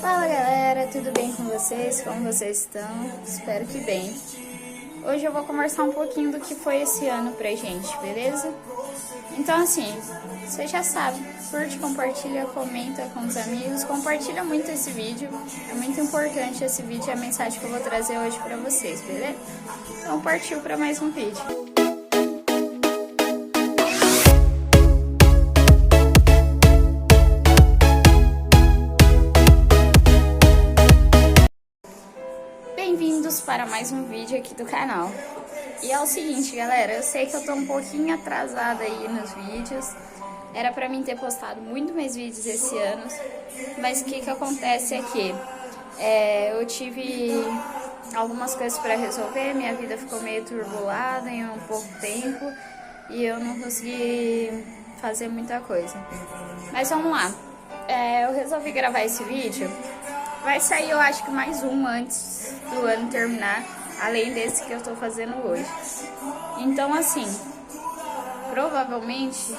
Fala galera, tudo bem com vocês? Como vocês estão? Espero que bem. Hoje eu vou conversar um pouquinho do que foi esse ano pra gente, beleza? Então assim, você já sabe, curte, compartilha, comenta com os amigos, compartilha muito esse vídeo. É muito importante esse vídeo e a mensagem que eu vou trazer hoje pra vocês, beleza? Então partiu pra mais um vídeo. Bem-vindos para mais um vídeo aqui do canal. E é o seguinte, galera, eu sei que eu tô um pouquinho atrasada aí nos vídeos. Era pra mim ter postado muito mais vídeos esse ano, mas o que acontece é que eu tive algumas coisas pra resolver, minha vida ficou meio turbulada em um pouco tempo e eu não consegui fazer muita coisa. Mas vamos lá, eu resolvi gravar esse vídeo. Vai sair, eu acho que mais um antes do ano terminar, além desse que eu tô fazendo hoje. Então, assim, provavelmente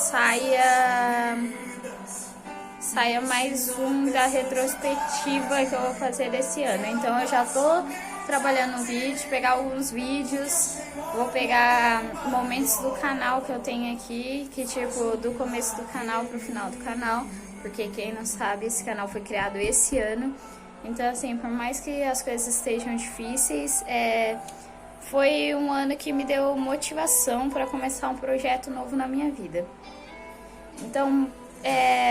saia mais um da retrospectiva que eu vou fazer desse ano. Então, eu já tô trabalhando no vídeo, pegar alguns vídeos, vou pegar momentos do canal que eu tenho aqui, que tipo, do começo do canal pro final do canal. Porque quem não sabe, esse canal foi criado esse ano. Então assim, por mais que as coisas estejam difíceis, foi um ano que me deu motivação para começar um projeto novo na minha vida. Então,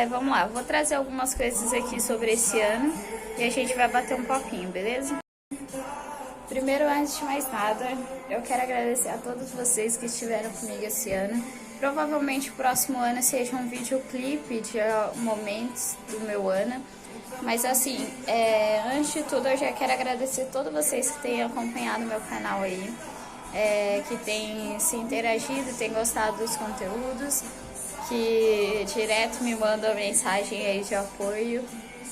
vamos lá, vou trazer algumas coisas aqui sobre esse ano e a gente vai bater um papinho, beleza? Primeiro, antes de mais nada, eu quero agradecer a todos vocês que estiveram comigo esse ano. Provavelmente o próximo ano seja um videoclipe de momentos do meu ano. Mas assim, antes de tudo eu já quero agradecer a todos vocês que têm acompanhado meu canal aí. Que têm se interagido, têm gostado dos conteúdos, que direto me mandam mensagem aí de apoio.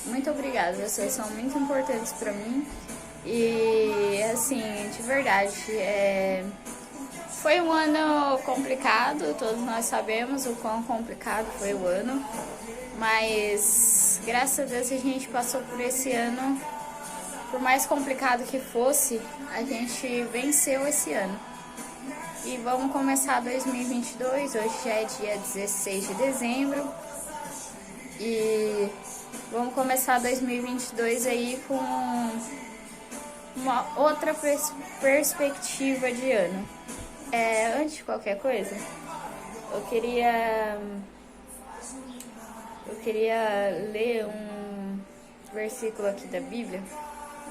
Muito obrigada, vocês são muito importantes pra mim. E assim, de verdade, foi um ano complicado, todos nós sabemos o quão complicado foi o ano, mas graças a Deus a gente passou por esse ano, por mais complicado que fosse, a gente venceu esse ano. E vamos começar 2022, hoje já é dia 16 de dezembro, e vamos começar 2022 aí com uma outra perspectiva de ano. Antes de qualquer coisa, eu queria ler um versículo aqui da Bíblia,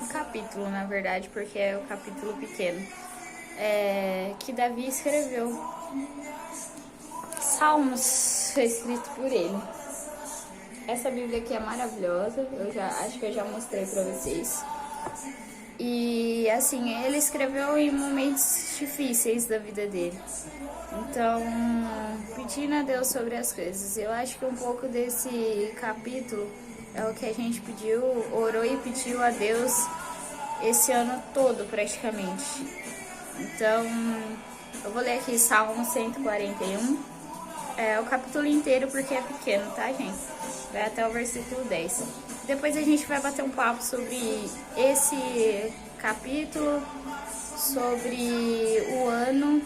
um capítulo na verdade, porque é o capítulo pequeno, que Davi escreveu. Salmos foi escrito por ele. Essa Bíblia aqui é maravilhosa, acho que eu já mostrei pra vocês. E assim, ele escreveu em momentos difíceis da vida dele. Então, pedindo a Deus sobre as coisas. Eu acho que um pouco desse capítulo é o que a gente pediu, orou e pediu a Deus esse ano todo praticamente. Então, eu vou ler aqui Salmo 141. O capítulo inteiro porque é pequeno, tá, gente? Vai até o versículo 10. Depois a gente vai bater um papo sobre esse capítulo, sobre o ano,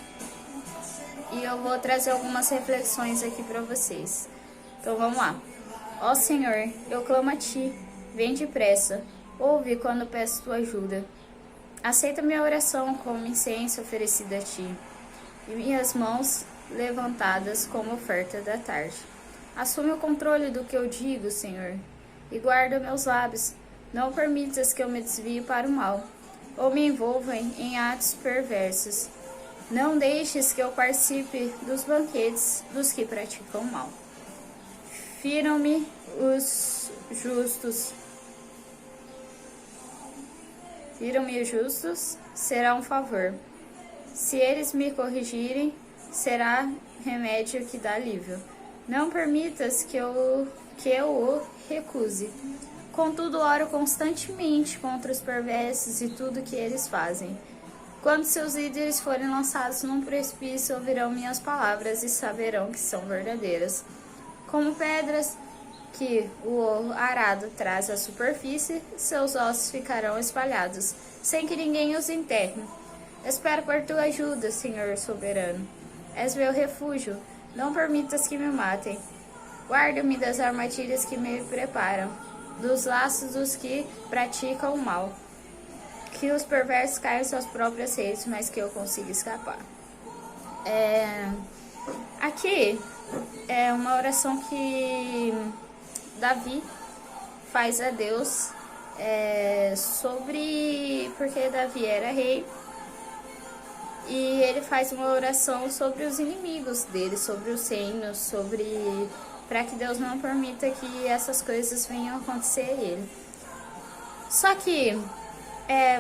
e eu vou trazer algumas reflexões aqui para vocês. Então vamos lá. Ó Senhor, eu clamo a Ti, vem depressa, ouve quando peço Tua ajuda. Aceita minha oração como incenso oferecido a Ti, e minhas mãos levantadas como oferta da tarde. Assume o controle do que eu digo, Senhor, e guarda meus lábios. Não permitas que eu me desvie para o mal, ou me envolva em atos perversos. Não deixes que eu participe dos banquetes dos que praticam mal. Firam-me os justos. Firam-me os justos, será um favor. Se eles me corrigirem, será remédio que dá alívio. Não permitas que eu o recuse. Contudo, oro constantemente contra os perversos e tudo que eles fazem. Quando seus líderes forem lançados num precipício, ouvirão minhas palavras e saberão que são verdadeiras. Como pedras que o arado traz à superfície, seus ossos ficarão espalhados, sem que ninguém os enterre. Espero por tua ajuda, Senhor soberano. És meu refúgio, não permitas que me matem. Guarda-me das armadilhas que me preparam, dos laços dos que praticam o mal. Que os perversos caiam em suas próprias redes, mas que eu consiga escapar. Aqui é uma oração que Davi faz a Deus sobre... porque Davi era rei. E ele faz uma oração sobre os inimigos dele, sobre os reinos, sobre... para que Deus não permita que essas coisas venham acontecer a ele. Só que,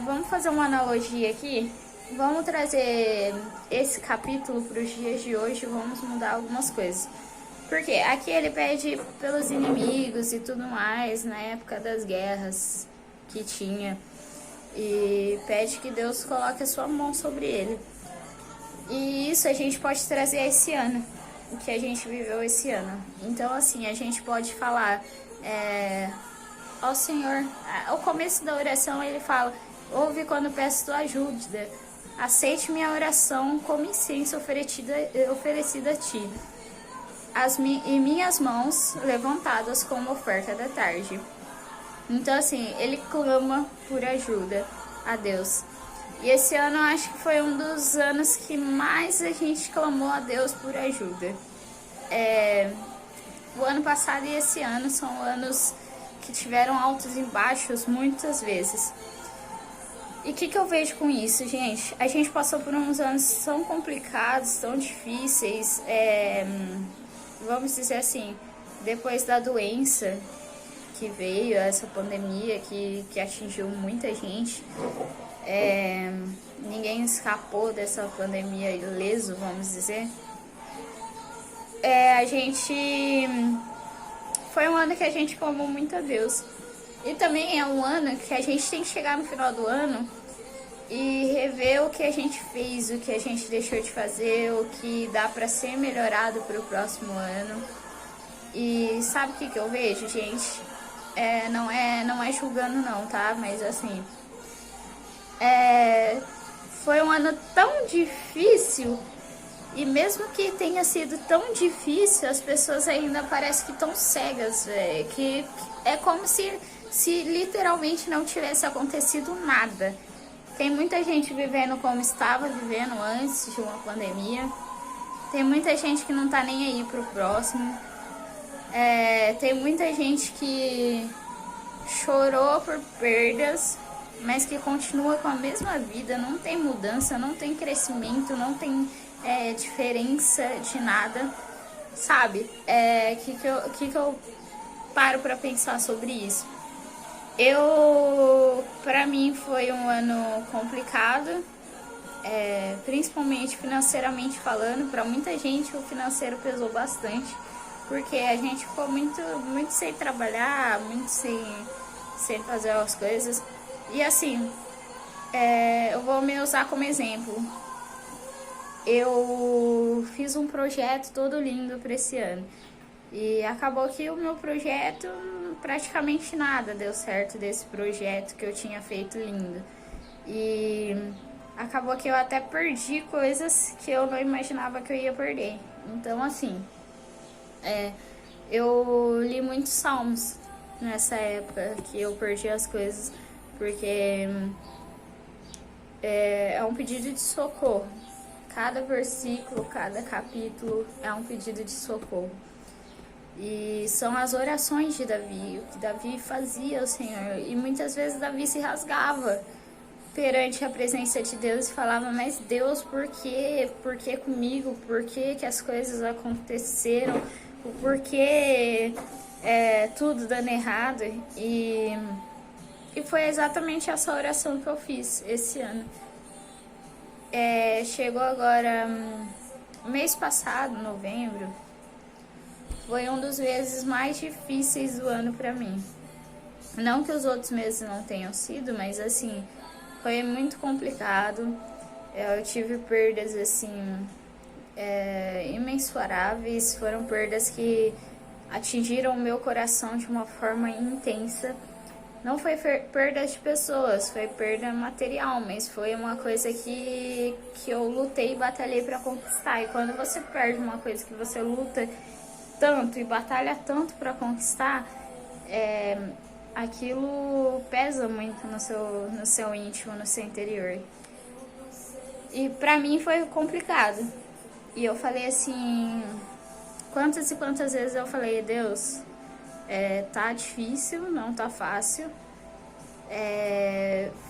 vamos fazer uma analogia aqui. Vamos trazer esse capítulo para os dias de hoje, vamos mudar algumas coisas. Porque aqui ele pede pelos inimigos e tudo mais, na época das guerras que tinha. E pede que Deus coloque a sua mão sobre ele. E isso a gente pode trazer a esse ano, o que a gente viveu esse ano. Então, assim, a gente pode falar, ó Senhor, ao começo da oração ele fala, ouve quando peço tua ajuda, aceite minha oração como incenso oferecido a ti, e minhas mãos levantadas como oferta da tarde. Então, assim, ele clama por ajuda a Deus. E esse ano eu acho que foi um dos anos que mais a gente clamou a Deus por ajuda. O ano passado e esse ano são anos que tiveram altos e baixos muitas vezes. E o que eu vejo com isso, gente? A gente passou por uns anos tão complicados, tão difíceis, vamos dizer assim, depois da doença que veio, essa pandemia que atingiu muita gente, ninguém escapou dessa pandemia ileso, vamos dizer. A gente... foi um ano que a gente clamou muito a Deus. E também é um ano que a gente tem que chegar no final do ano e rever o que a gente fez, o que a gente deixou de fazer, o que dá pra ser melhorado pro próximo ano. E sabe o que eu vejo, gente? Não é julgando não, tá? Mas assim... foi um ano tão difícil, e mesmo que tenha sido tão difícil, as pessoas ainda parecem que estão cegas, que é como se literalmente não tivesse acontecido nada. Tem muita gente vivendo como estava vivendo antes de uma pandemia, tem muita gente que não tá nem aí pro próximo, tem muita gente que chorou por perdas, mas que continua com a mesma vida, não tem mudança, não tem crescimento, não tem diferença de nada, sabe? Que eu paro pra pensar sobre isso? Pra mim foi um ano complicado, principalmente financeiramente falando. Pra muita gente o financeiro pesou bastante, porque a gente ficou muito sem trabalhar, muito sem fazer as coisas. E assim, eu vou me usar como exemplo. Eu fiz um projeto todo lindo para esse ano. E acabou que o meu projeto, praticamente nada deu certo desse projeto que eu tinha feito lindo. E acabou que eu até perdi coisas que eu não imaginava que eu ia perder. Então, assim, eu li muitos salmos nessa época que eu perdi as coisas, porque é um pedido de socorro. Cada versículo, cada capítulo é um pedido de socorro. E são as orações de Davi, o que Davi fazia ao Senhor. E muitas vezes Davi se rasgava perante a presença de Deus e falava, mas Deus, por quê? Por que comigo? Por que as coisas aconteceram? O porquê tudo dando errado? E foi exatamente essa oração que eu fiz esse ano. Chegou agora, mês passado, novembro, foi um dos meses mais difíceis do ano pra mim. Não que os outros meses não tenham sido, mas assim, foi muito complicado. Eu tive perdas assim, imensuráveis, foram perdas que atingiram o meu coração de uma forma intensa. Não foi perda de pessoas, foi perda material, mas foi uma coisa que eu lutei e batalhei para conquistar. E quando você perde uma coisa que você luta tanto e batalha tanto para conquistar, aquilo pesa muito no seu íntimo, no seu interior. E pra mim foi complicado. E eu falei assim, quantas e quantas vezes eu falei, Deus, tá difícil, não tá fácil.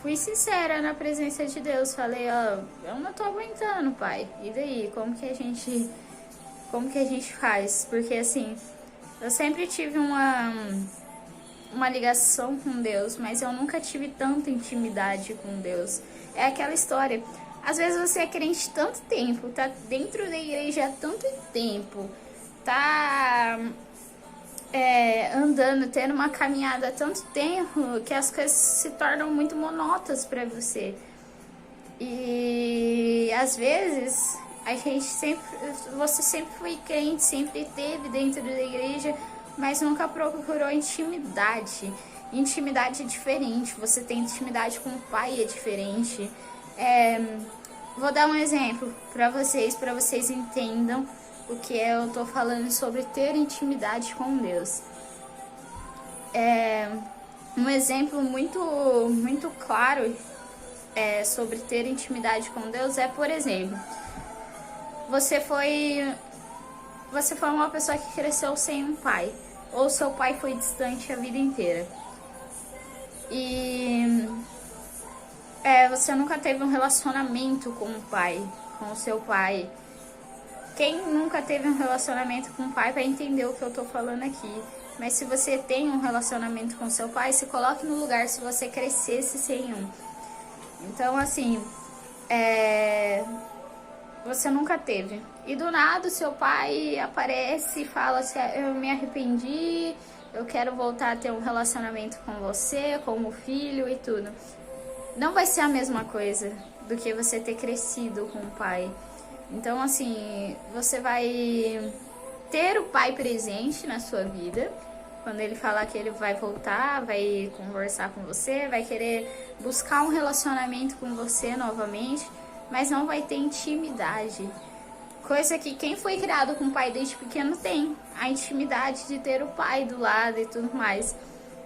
Fui sincera na presença de Deus, falei, ó, eu não tô aguentando, pai. E daí, como que a gente faz? Porque assim, eu sempre tive uma ligação com Deus, mas eu nunca tive tanta intimidade com Deus. É aquela história. Às vezes você é crente tanto tempo, tá dentro da igreja há tanto tempo, tá andando, tendo uma caminhada há tanto tempo, que as coisas se tornam muito monótonas para você. E às vezes você sempre foi crente, sempre esteve dentro da igreja, mas nunca procurou intimidade. Intimidade é diferente, você tem intimidade com o pai, é diferente. Vou dar um exemplo para vocês entendam o que eu tô falando sobre ter intimidade com Deus. Um exemplo muito claro sobre ter intimidade com Deus por exemplo, você foi uma pessoa que cresceu sem um pai, ou seu pai foi distante a vida inteira. E você nunca teve um relacionamento com o pai, com o seu pai. Quem nunca teve um relacionamento com o pai vai entender o que eu tô falando aqui. Mas se você tem um relacionamento com seu pai, se coloque no lugar se você crescesse sem um. Então, assim, você nunca teve. E do nada o seu pai aparece e fala assim, eu me arrependi, eu quero voltar a ter um relacionamento com você, como filho e tudo. Não vai ser a mesma coisa do que você ter crescido com o pai. Então, assim, você vai ter o pai presente na sua vida. Quando ele falar que ele vai voltar, vai conversar com você, vai querer buscar um relacionamento com você novamente, mas não vai ter intimidade. Coisa que quem foi criado com o pai desde pequeno tem. A intimidade de ter o pai do lado e tudo mais.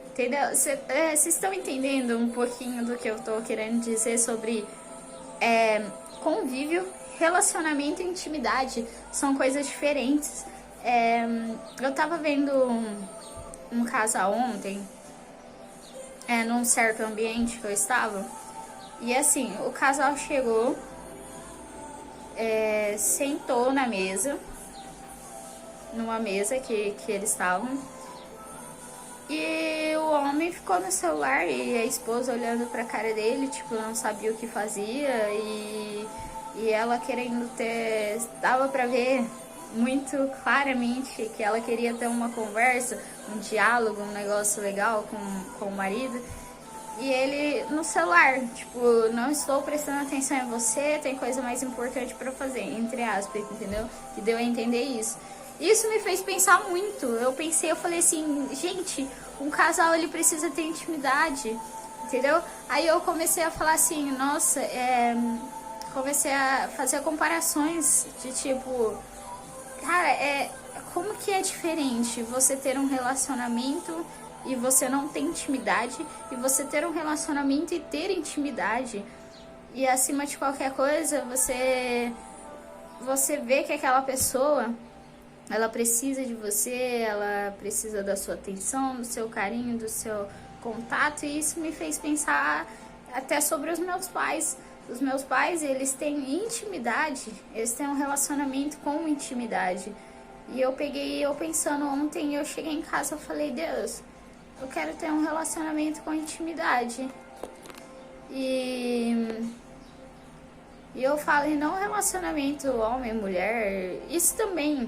Entendeu? Vocês estão entendendo um pouquinho do que eu tô querendo dizer sobre convívio, relacionamento e intimidade? São coisas diferentes. Eu tava vendo um casal ontem, num certo ambiente que eu estava, e assim, o casal chegou, sentou na mesa, numa mesa que eles estavam, e o homem ficou no celular e a esposa olhando pra cara dele, tipo, não sabia o que fazia, e ela querendo ter, dava pra ver muito claramente que ela queria ter uma conversa, um diálogo, um negócio legal com o marido. E ele no celular, tipo, não estou prestando atenção em você, tem coisa mais importante pra fazer, entre aspas, entendeu? Que deu a entender isso. Isso me fez pensar muito. Eu falei assim, gente, um casal ele precisa ter intimidade, entendeu? Aí eu comecei a falar assim, nossa, comecei a fazer comparações de tipo, cara, como que é diferente você ter um relacionamento e você não ter intimidade, e você ter um relacionamento e ter intimidade, e acima de qualquer coisa, você vê que aquela pessoa, ela precisa de você, ela precisa da sua atenção, do seu carinho, do seu contato, e isso me fez pensar até sobre os meus pais. Os meus pais, eles têm intimidade, eles têm um relacionamento com intimidade. E eu pensando ontem, eu cheguei em casa, eu falei, Deus, eu quero ter um relacionamento com intimidade. E eu falei, não relacionamento homem, mulher, isso também.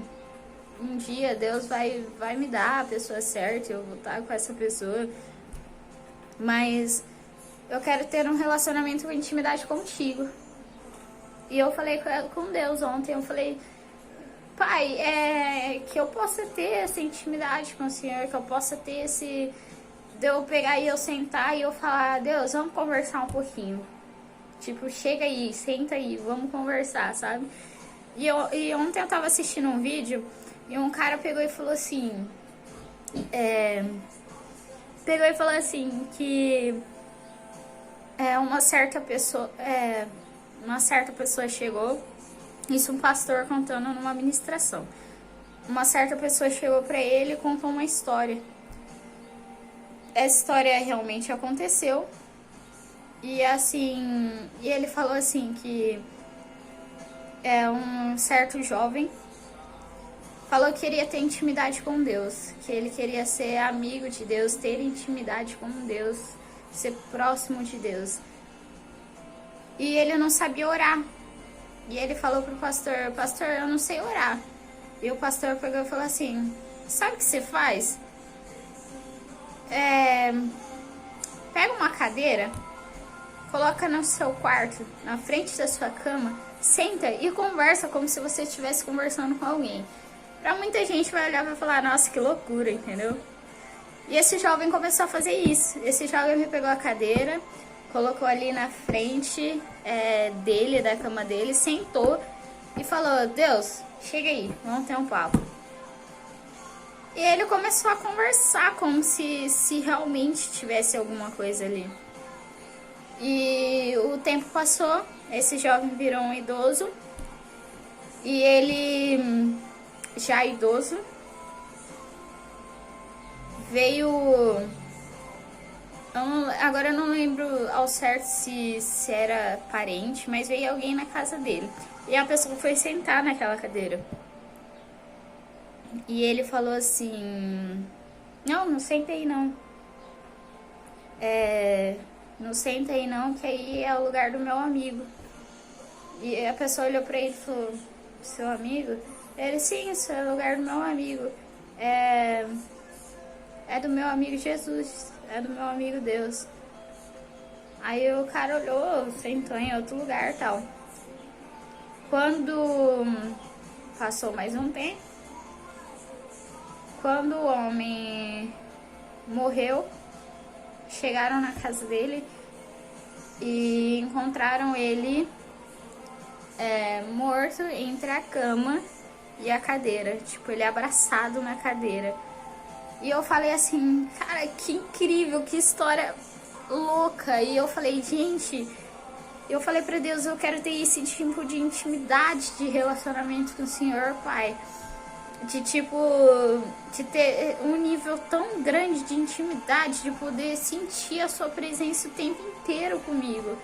Um dia Deus vai me dar a pessoa certa, eu vou estar com essa pessoa. Mas eu quero ter um relacionamento com intimidade contigo. E eu falei com Deus ontem, eu falei, Pai, que eu possa ter essa intimidade com o Senhor, que eu possa ter esse... de eu pegar e eu sentar e eu falar, Deus, vamos conversar um pouquinho. Tipo, chega aí, senta aí, vamos conversar, sabe? E ontem eu tava assistindo um vídeo e um cara pegou e falou assim... pegou e falou assim que uma certa pessoa chegou, isso um pastor contando numa ministração. Uma certa pessoa chegou pra ele e contou uma história. Essa história realmente aconteceu. E assim, e ele falou assim que um certo jovem falou que queria ter intimidade com Deus, que ele queria ser amigo de Deus, ter intimidade com Deus, ser próximo de Deus. E ele não sabia orar. E ele falou pro pastor, pastor, eu não sei orar. E o pastor pegou e falou assim, sabe o que você faz? Pega uma cadeira, coloca no seu quarto, na frente da sua cama, senta e conversa como se você estivesse conversando com alguém. Pra muita gente vai olhar e vai falar, nossa, que loucura, entendeu? E esse jovem começou a fazer isso. Esse jovem me pegou a cadeira, colocou ali na frente dele, da cama dele, sentou e falou, Deus, chega aí, vamos ter um papo. E ele começou a conversar como se realmente tivesse alguma coisa ali. E o tempo passou, esse jovem virou um idoso. E ele, já idoso, veio... Agora eu não lembro ao certo se era parente, mas veio alguém na casa dele. E a pessoa foi sentar naquela cadeira. E ele falou assim... Não senta aí não. Não senta aí não, que aí é o lugar do meu amigo. E a pessoa olhou pra ele e falou... Seu amigo? Ele, sim, isso é o lugar do meu amigo. É do meu amigo Jesus. É do meu amigo Deus. Aí o cara olhou, sentou em outro lugar e tal. Quando passou mais um tempo, quando o homem morreu, chegaram na casa dele e encontraram ele morto entre a cama e a cadeira. Tipo, ele abraçado na cadeira. E eu falei assim, cara, que incrível, que história louca. E eu falei, gente, eu falei pra Deus, eu quero ter esse tipo de intimidade, de relacionamento com o Senhor, Pai. De ter um nível tão grande de intimidade, de poder sentir a sua presença o tempo inteiro comigo.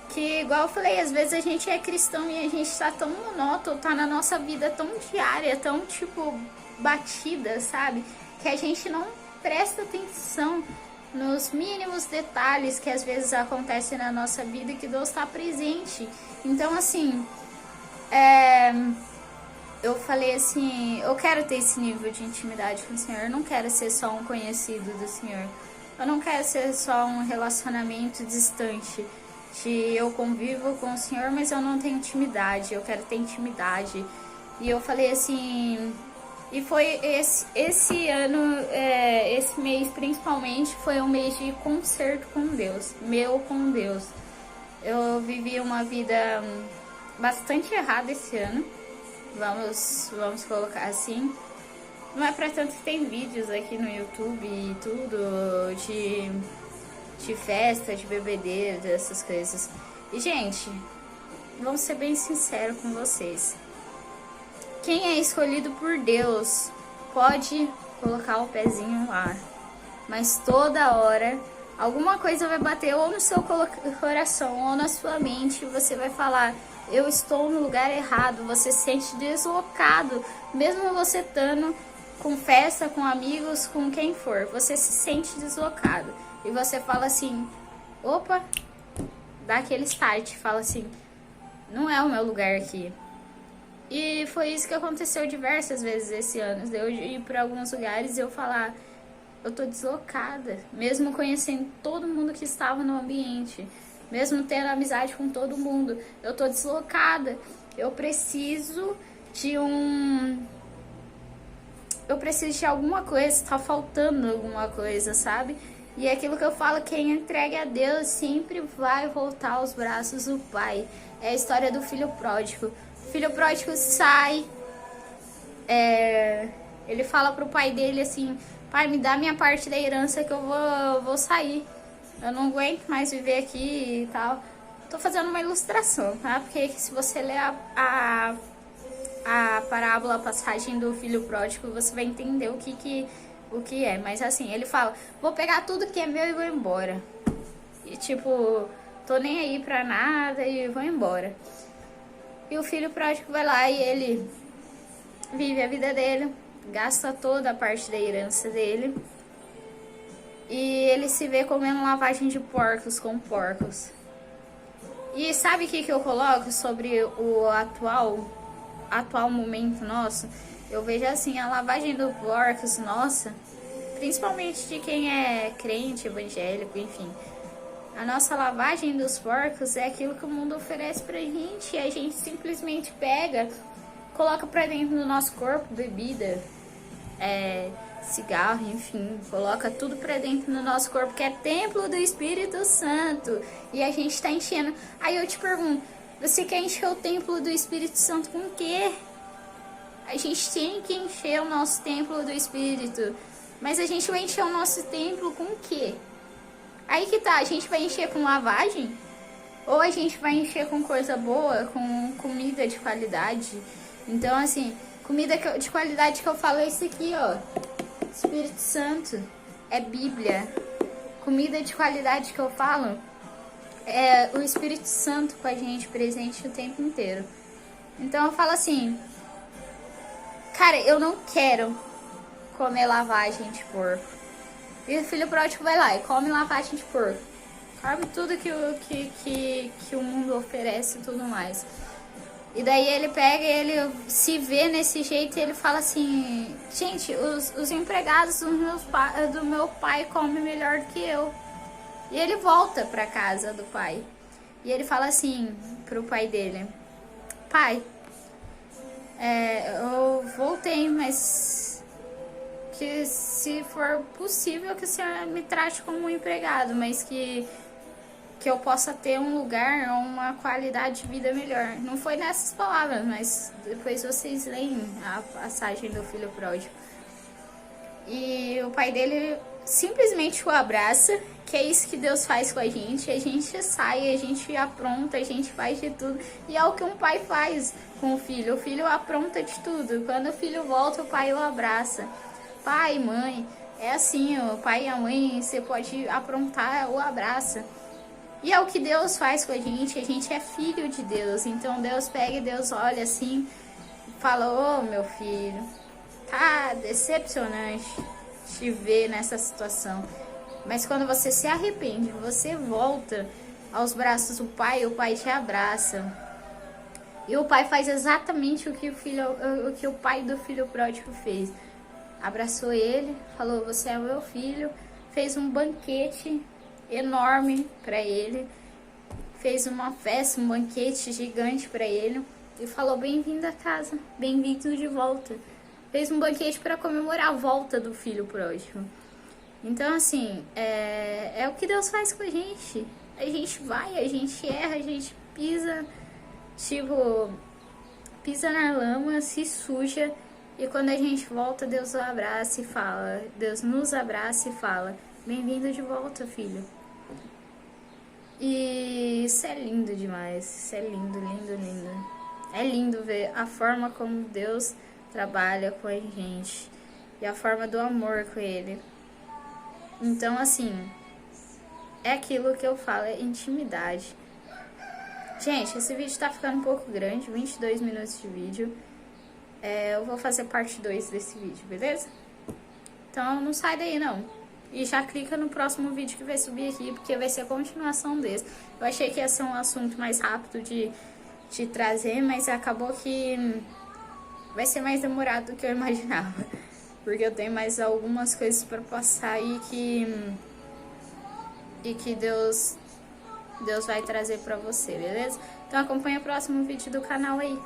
Que, igual eu falei, às vezes a gente é cristão e a gente tá tão monótono, tá na nossa vida tão diária, tão, batida, sabe? Que a gente não presta atenção nos mínimos detalhes que às vezes acontecem na nossa vida e que Deus tá presente. Então, assim, eu falei assim, eu quero ter esse nível de intimidade com o Senhor, eu não quero ser só um conhecido do Senhor, eu não quero ser só um relacionamento distante, de eu convivo com o Senhor, mas eu não tenho intimidade, eu quero ter intimidade. E eu falei assim, e foi esse ano, esse mês principalmente, foi um mês de concerto com Deus, meu com Deus. Eu vivi uma vida bastante errada esse ano. Vamos colocar assim. Não é pra tanto que tem vídeos aqui no YouTube e tudo de festa, de bebedeira, dessas coisas. E, gente, vamos ser bem sinceros com vocês. Quem é escolhido por Deus pode colocar o pezinho lá. Mas toda hora alguma coisa vai bater ou no seu coração ou na sua mente. Você vai falar, eu estou no lugar errado. Você se sente deslocado, mesmo você estando com festa, com amigos, com quem for. Você se sente deslocado. E você fala assim, opa, dá aquele start. Fala assim, não é o meu lugar aqui. E foi isso que aconteceu diversas vezes esse ano. Eu ir para alguns lugares e eu falar, eu tô deslocada. Mesmo conhecendo todo mundo que estava no ambiente, mesmo tendo amizade com todo mundo, eu tô deslocada. Eu preciso de um... Eu preciso de alguma coisa, tá faltando alguma coisa, sabe? E é aquilo que eu falo, quem entregue a Deus sempre vai voltar aos braços do Pai. É a história do filho pródigo. O filho pródigo sai, ele fala pro pai dele assim, pai, me dá minha parte da herança que eu vou sair. Eu não aguento mais viver aqui e tal. Tô fazendo uma ilustração, tá? Porque se você ler a parábola, a passagem do filho pródigo, você vai entender o que é. Mas assim, ele fala, vou pegar tudo que é meu e vou embora. E tipo, tô nem aí pra nada e vou embora. E o filho pródigo vai lá e ele vive a vida dele, gasta toda a parte da herança dele. E ele se vê comendo lavagem de porcos com porcos. E sabe o que eu coloco sobre o atual momento nosso? Eu vejo assim, a lavagem dos porcos, nossa, principalmente de quem é crente, evangélico, enfim. A nossa lavagem dos porcos é aquilo que o mundo oferece pra gente. E a gente simplesmente pega, coloca pra dentro do nosso corpo, bebida, cigarro, enfim. Coloca tudo pra dentro do nosso corpo, que é templo do Espírito Santo. E a gente tá enchendo. Aí eu te pergunto, você quer encher o templo do Espírito Santo com o quê? A gente tem que encher o nosso templo do Espírito. Mas a gente vai encher o nosso templo com o quê? Aí que tá, a gente vai encher com lavagem? Ou a gente vai encher com coisa boa, com comida de qualidade? Então, assim, comida de qualidade que eu falo é isso aqui, ó. Espírito Santo, é Bíblia. Comida de qualidade que eu falo é o Espírito Santo com a gente presente o tempo inteiro. Então eu falo assim, cara, eu não quero comer lavagem de porco. E o filho pródigo vai lá e come lavagem de porco. Come tudo que o mundo oferece e tudo mais. E daí ele pega e ele se vê nesse jeito e ele fala assim, gente, os empregados do meu pai comem melhor do que eu. E ele volta pra casa do pai. E ele fala assim pro pai dele, pai, eu voltei, mas que se for possível que o senhor me trate como um empregado, mas que eu possa ter um lugar, uma qualidade de vida melhor. Não foi nessas palavras, mas depois vocês leem a passagem do filho pródigo. E o pai dele simplesmente o abraça, que é isso que Deus faz com a gente sai, a gente apronta, a gente faz de tudo. E é o que um pai faz com o filho apronta de tudo. Quando o filho volta, o pai o abraça. Pai, mãe, é assim, o pai e a mãe, você pode aprontar, o abraça. E é o que Deus faz com a gente é filho de Deus. Então Deus pega e Deus olha assim e fala, ô meu filho, tá decepcionante te ver nessa situação. Mas quando você se arrepende, você volta aos braços do pai, o pai te abraça. E o pai faz exatamente o que o pai do filho pródigo fez. Abraçou ele, falou, você é meu filho, fez um banquete enorme para ele, fez uma festa, um banquete gigante para ele e falou, bem-vindo a casa, bem-vindo de volta. Fez um banquete para comemorar a volta do filho pródigo. Então, assim, é o que Deus faz com a gente. A gente vai, a gente erra, a gente pisa, pisa na lama, se suja. E quando a gente volta, Deus o abraça e fala, Deus nos abraça e fala, bem-vindo de volta, filho. E isso é lindo demais, isso é lindo, lindo, lindo. É lindo ver a forma como Deus trabalha com a gente e a forma do amor com Ele. Então, assim, é aquilo que eu falo, é intimidade. Gente, esse vídeo tá ficando um pouco grande, 22 minutos de vídeo. Eu vou fazer parte 2 desse vídeo, beleza? Então não sai daí não. E já clica no próximo vídeo que vai subir aqui, porque vai ser a continuação desse. Eu achei que ia ser um assunto mais rápido de trazer, mas acabou que vai ser mais demorado do que eu imaginava. Porque eu tenho mais algumas coisas pra passar e que Deus vai trazer pra você, beleza? Então acompanha o próximo vídeo do canal aí.